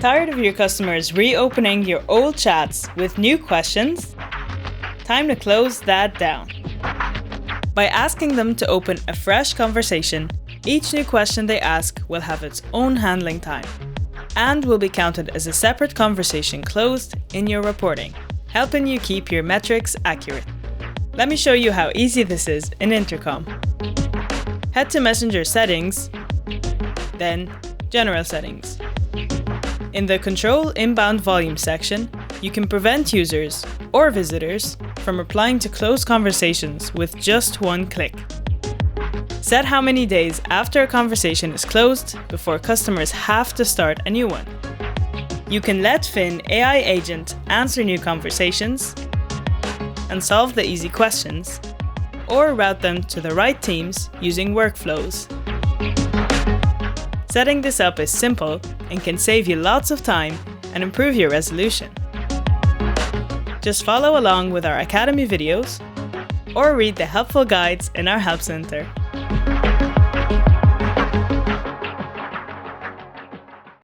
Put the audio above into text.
Tired of your customers reopening your old chats with new questions? Time to close that down. By asking them to open a fresh conversation, each new question they ask will have its own handling time and will be counted as a separate conversation closed in your reporting, helping you keep your metrics accurate. Let me show you how easy this is in Intercom. Head to Messenger Settings, then General Settings. In the Control Inbound Volume section, you can prevent users or visitors from replying to closed conversations with just one click. Set how many days after a conversation is closed before customers have to start a new one. You can let Fin AI Agent answer new conversations and solve the easy questions, or route them to the right teams using workflows. Setting this up is simple and can save you lots of time and improve your resolution. Just follow along with our Academy videos or read the helpful guides in our Help Center.